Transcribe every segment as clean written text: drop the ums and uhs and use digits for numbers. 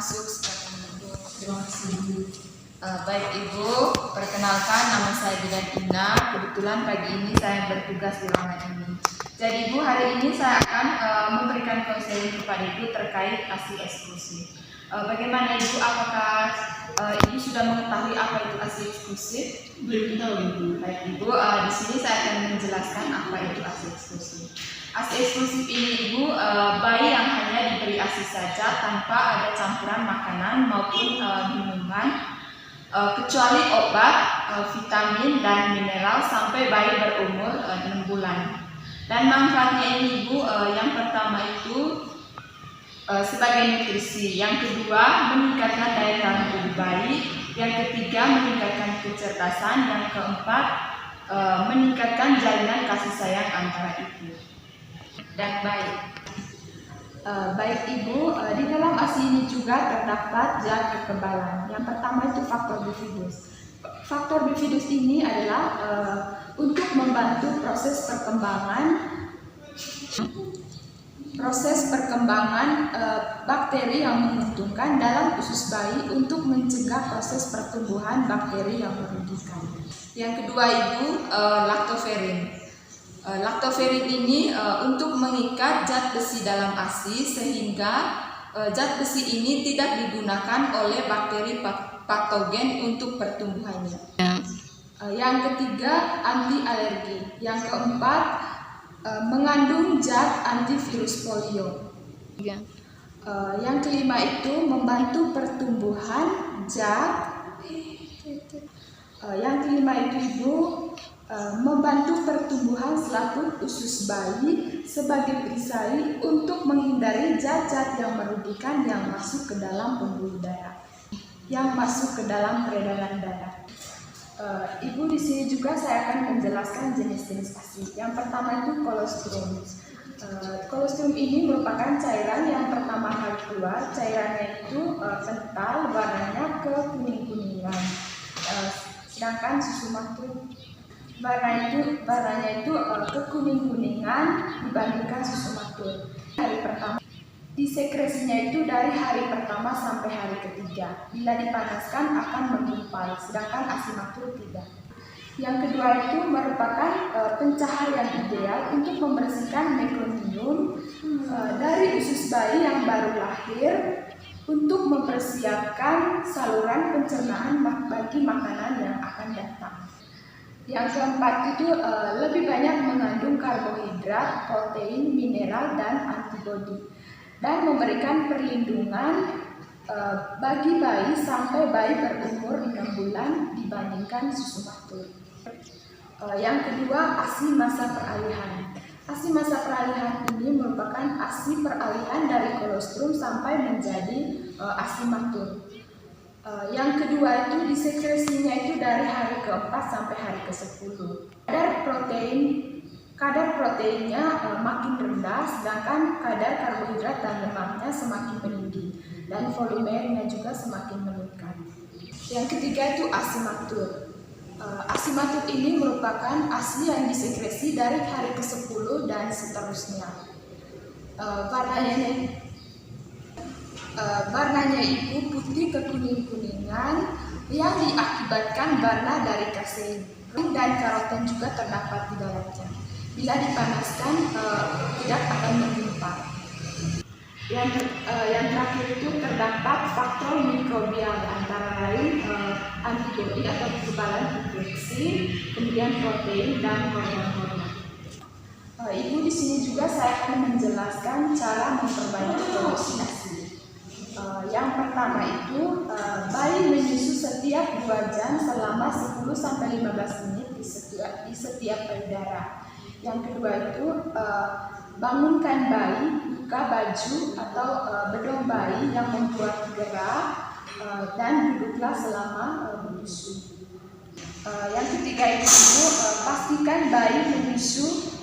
masuk silakan Ibu. Terima kasih Ibu. Baik Ibu, perkenalkan nama saya Bidan Ina. Kebetulan pagi ini saya bertugas di ruangan ini. Jadi Ibu, hari ini saya akan memberikan konseling kepada Ibu terkait ASI eksklusif. Bagaimana Ibu? Apakah Ibu sudah mengetahui apa itu ASI eksklusif? Belum tahu Ibu. Baik Ibu, di sini saya akan menjelaskan apa itu ASI eksklusif. ASI eksklusif ini Ibu, bayi yang hanya diberi ASI saja tanpa ada campuran makanan maupun minuman, kecuali obat, vitamin dan mineral sampai bayi berumur 6 bulan. Dan manfaatnya ini Ibu, yang pertama itu sebagai nutrisi, yang kedua meningkatkan daya tahan tubuh bayi, yang ketiga meningkatkan kecerdasan, yang keempat meningkatkan jalinan kasih sayang antara ibu dan bayi. Baik Ibu, di dalam ASI ini juga terdapat zat kekebalan. Yang pertama itu faktor bifidus. Faktor bifidus ini adalah untuk membantu proses perkembangan bakteri yang menguntungkan dalam usus bayi untuk mencegah proses pertumbuhan bakteri yang merugikan. Yang kedua Ibu, laktoferin. Laktoferin ini untuk mengikat zat besi dalam ASI sehingga zat besi ini tidak digunakan oleh bakteri patogen untuk pertumbuhannya. Yang ketiga, anti alergi. Yang keempat, mengandung zat antivirus polio. Yang kelima itu membantu pertumbuhan zat. Yang kelima itu Ibu, membantu pertumbuhan selaput usus bayi sebagai perisai untuk menghindari zat-zat yang merugikan yang masuk ke dalam pembuluh darah, yang masuk ke dalam peredaran darah. Ibu, di sini juga saya akan menjelaskan jenis-jenis ASI. Yang pertama itu kolostrum. Kolostrum ini merupakan cairan yang pertama kali keluar. Cairannya itu kental, warnanya kekuning-kuningan. Sedangkan susu matur warnanya itu kekuning-kuningan dibandingkan susu matur. Hari pertama disekresinya itu dari hari pertama sampai hari ketiga. Bila dipanaskan akan menggumpal, sedangkan ASI matur tidak. Yang kedua itu merupakan pencaharian ideal untuk membersihkan mekonium dari usus bayi yang baru lahir untuk mempersiapkan saluran pencernaan bagi makanan yang akan datang. Yang keempat itu lebih banyak mengandung karbohidrat, protein, mineral, dan antibodi, dan memberikan perlindungan bagi bayi sampai bayi berumur 6 bulan dibandingkan susu matur. Yang kedua, ASI masa peralihan. ASI masa peralihan ini merupakan ASI peralihan dari kolostrum sampai menjadi ASI matur. Yang kedua itu disekresinya itu dari hari ke-4 sampai hari ke-10. Kadar proteinnya makin rendah, sedangkan kadar karbohidrat dan lemaknya semakin meninggi, dan volumenya juga semakin meningkat. Yang ketiga itu ASI matur. ASI matur ini merupakan ASI yang disekresi dari hari ke-10 dan seterusnya. Warnanya itu putih kekuning-kuningan yang diakibatkan warna dari kasein, dan karoten juga terdapat di dalamnya. Bila dipanaskan tidak akan menggumpal. Yang terakhir itu terdapat faktor mikrobial, antara lain antibodi atau kekebalan infeksi, kemudian protein dan hormon-hormon. Ibu, di sini juga saya akan menjelaskan cara memperbaiki produksi ASI. Yang pertama itu bayi menyusu setiap 2 jam selama 10-15 menit di setiap payudara. Yang kedua itu bangunkan bayi, buka baju atau bedong bayi yang membuat gerah dan duduklah selama menyusu. Yang ketiga itu pastikan bayi menyusu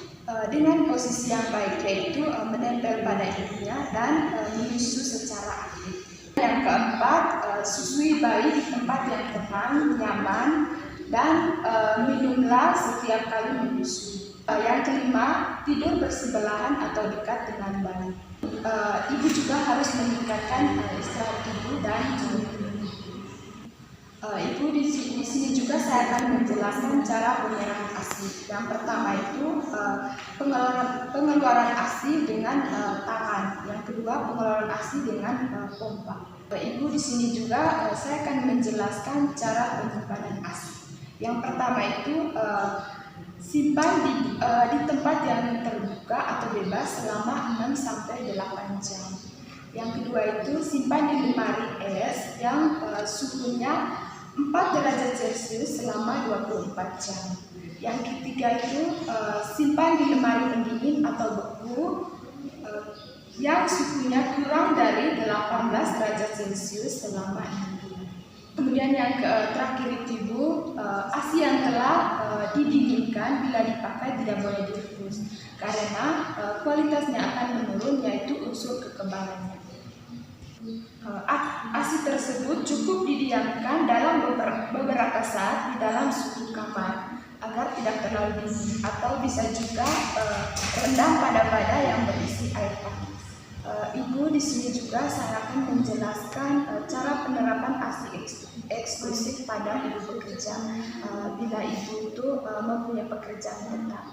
dengan posisi yang baik, yaitu menempel pada ibunya dan menyusu secara aktif. Yang keempat, susui bayi di tempat yang tenang, nyaman, dan minumlah setiap kali menyusui. Yang kelima, tidur bersebelahan atau dekat dengan bayi. ibu juga harus meningkatkan istirahat ibu dan ibu di sini juga saya akan menjelaskan cara penyerapan ASI. Yang pertama itu pengeluaran ASI dengan tangan. Yang kedua pengeluaran ASI dengan pompa. Ibu di sini juga saya akan menjelaskan cara penyimpanan ASI. Yang pertama itu simpan di tempat yang terbuka atau bebas selama 6-8 jam. Yang kedua itu simpan di lemari es yang suhunya 4 derajat Celcius selama 24 jam. Yang ketiga itu simpan di lemari pendingin atau beku yang suhunya kurang dari 18 derajat Celcius selama 6 bulan. Kemudian yang terakhir itu ibu, ASI yang telah didinginkan bila dipakai tidak boleh direbus karena kualitasnya akan menurun, yaitu unsur kekebalannya. ASI tersebut cukup didiamkan dalam beberapa saat di dalam suhu kamar agar tidak terlalu dingin, atau bisa juga rendam pada wadah yang berisi air panas. Ibu di sini juga saya akan menjelaskan cara penerapan ASI eksklusif pada ibu bekerja bila ibu itu mempunyai pekerjaan tetap.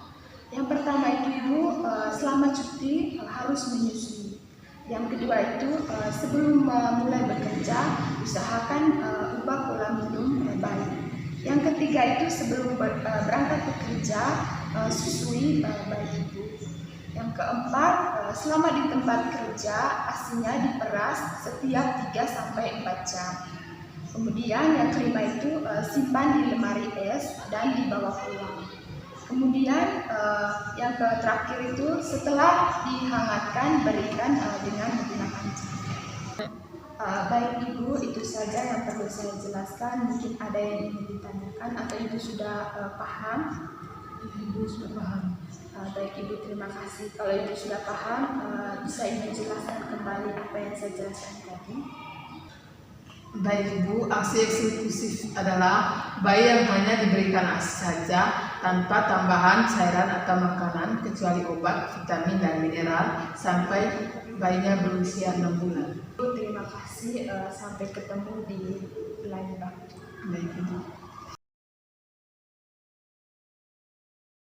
Yang pertama itu ibu selama cuti harus menyusui. Yang kedua itu sebelum mulai bekerja usahakan ubah pola minum bayi. Yang ketiga itu sebelum berangkat bekerja susui bayi ibu. Yang keempat, selama di tempat kerja ASI-nya diperas setiap 3-4 jam. Kemudian yang kelima itu simpan di lemari es dan dibawa pulang. Kemudian yang terakhir itu setelah dihangatkan berikan dengan menggunakan cairan. Baik ibu, itu saja yang perlu saya jelaskan. Mungkin ada yang ingin ditanyakan atau ibu sudah paham? Ibu sudah paham. Baik ibu, terima kasih. Kalau ibu sudah paham, bisa ibu jelaskan kembali apa yang saya jelaskan tadi? Baik ibu, ASI eksklusif adalah bayi yang hanya diberikan ASI saja tanpa tambahan cairan atau makanan kecuali obat, vitamin dan mineral sampai bayinya berusia 6 bulan. Terima kasih, sampai ketemu di lain waktu. Baik ibu.